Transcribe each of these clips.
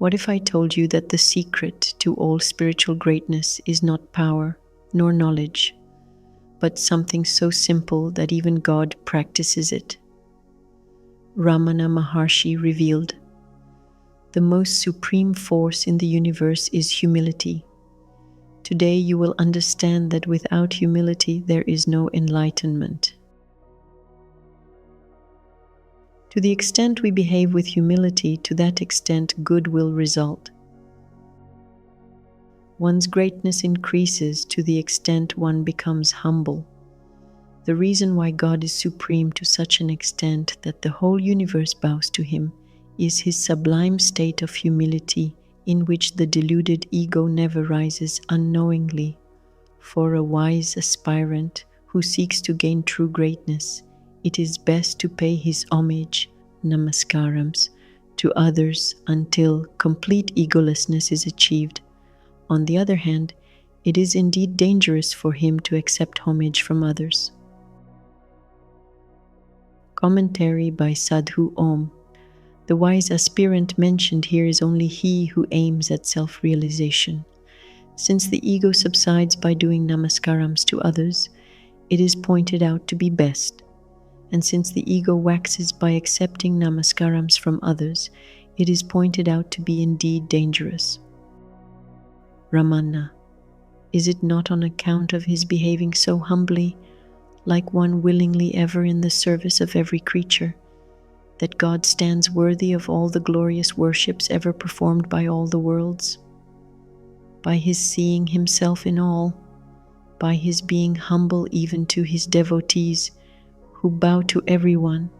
What if I told you that the secret to all spiritual greatness is not power nor knowledge, but something so simple that even God practices it? Ramana Maharshi revealed, "The most supreme force in the universe is humility. Today you will understand that without humility there is no enlightenment." To the extent we behave with humility, to that extent good will result. One's greatness increases to the extent one becomes humble. The reason why God is supreme to such an extent that the whole universe bows to him is his sublime state of humility, in which the deluded ego never rises unknowingly. For a wise aspirant who seeks to gain true greatness, it is best to pay his homage, namaskarams, to others until complete egolessness is achieved. On the other hand, it is indeed dangerous for him to accept homage from others. Commentary by Sadhu Om. The wise aspirant mentioned here is only he who aims at self-realization. Since the ego subsides by doing namaskarams to others, it is pointed out to be best. And since the ego waxes by accepting namaskarams from others, it is pointed out to be indeed dangerous. Ramana, is it not on account of his behaving so humbly, like one willingly ever in the service of every creature, that God stands worthy of all the glorious worships ever performed by all the worlds? By his seeing himself in all, by his being humble even to his devotees, who bow to everyone,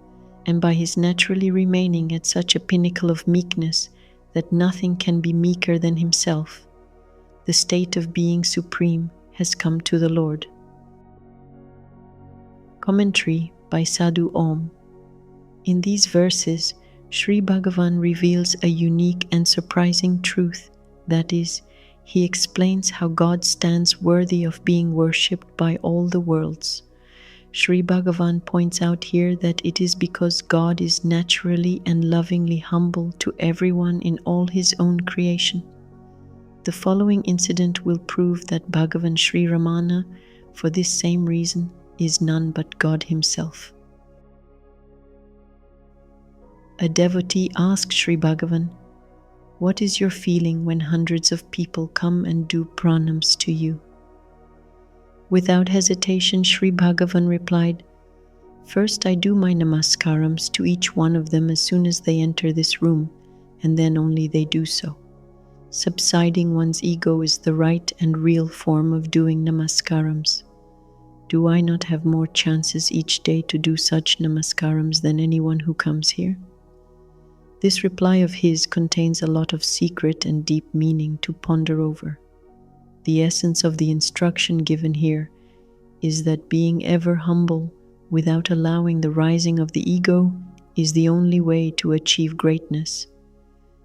and by his naturally remaining at such a pinnacle of meekness that nothing can be meeker than himself, the state of being supreme has come to the Lord. Commentary by Sadhu Om. In these verses, Sri Bhagavan reveals a unique and surprising truth, that is, he explains how God stands worthy of being worshipped by all the worlds. Sri Bhagavan points out here that it is because God is naturally and lovingly humble to everyone in all his own creation. The following incident will prove that Bhagavan Sri Ramana, for this same reason, is none but God himself. A devotee asked Sri Bhagavan, "What is your feeling when hundreds of people come and do pranams to you?" Without hesitation, Sri Bhagavan replied, "First I do my namaskarams to each one of them as soon as they enter this room, and then only they do so. Subsiding one's ego is the right and real form of doing namaskarams. Do I not have more chances each day to do such namaskarams than anyone who comes here?" This reply of his contains a lot of secret and deep meaning to ponder over. The essence of the instruction given here is that being ever humble without allowing the rising of the ego is the only way to achieve greatness.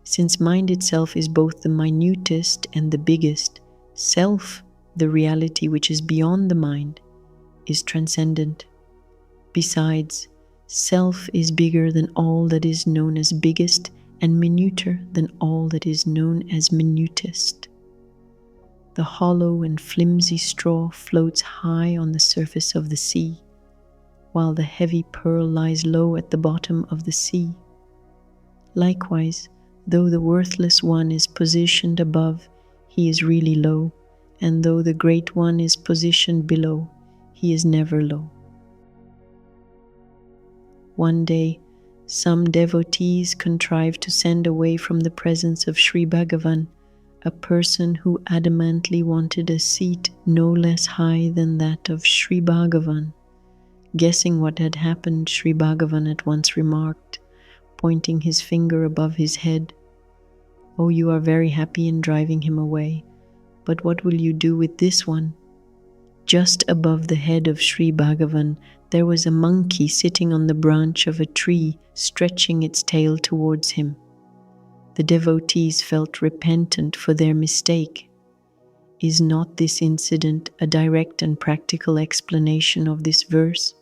Since mind itself is both the minutest and the biggest, self, the reality which is beyond the mind, is transcendent. Besides, self is bigger than all that is known as biggest and minuter than all that is known as minutest. The hollow and flimsy straw floats high on the surface of the sea, while the heavy pearl lies low at the bottom of the sea. Likewise, though the worthless one is positioned above, he is really low, and though the great one is positioned below, he is never low. One day, some devotees contrived to send away from the presence of Sri Bhagavan a person who adamantly wanted a seat no less high than that of Sri Bhagavan. Guessing what had happened, Sri Bhagavan at once remarked, pointing his finger above his head, "Oh, you are very happy in driving him away, but what will you do with this one?" Just above the head of Sri Bhagavan, there was a monkey sitting on the branch of a tree, stretching its tail towards him. The devotees felt repentant for their mistake. Is not this incident a direct and practical explanation of this verse?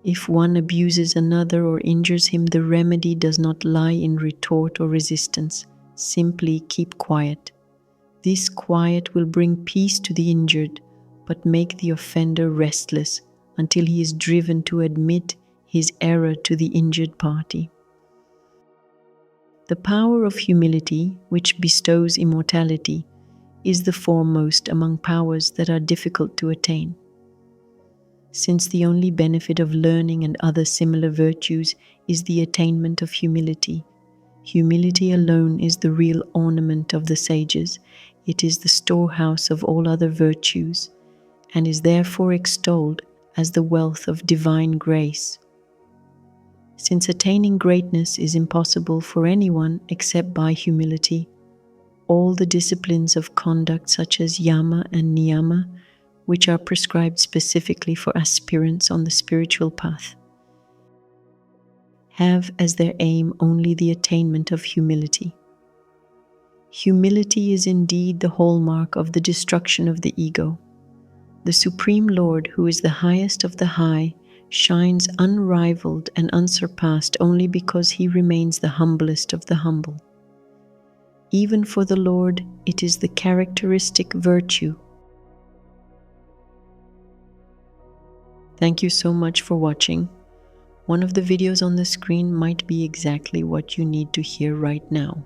If one abuses another or injures him, the remedy does not lie in retort or resistance. Simply keep quiet. This quiet will bring peace to the injured, but make the offender restless until he is driven to admit his error to the injured party. The power of humility, which bestows immortality, is the foremost among powers that are difficult to attain. Since the only benefit of learning and other similar virtues is the attainment of humility, humility alone is the real ornament of the sages. It is the storehouse of all other virtues, and is therefore extolled as the wealth of divine grace. Since attaining greatness is impossible for anyone except by humility, all the disciplines of conduct such as yama and niyama, which are prescribed specifically for aspirants on the spiritual path, have as their aim only the attainment of humility. Humility is indeed the hallmark of the destruction of the ego. The Supreme Lord, who is the highest of the high, shines unrivaled and unsurpassed only because he remains the humblest of the humble. Even for the Lord, it is the characteristic virtue. Thank you so much for watching. One of the videos on the screen might be exactly what you need to hear right now.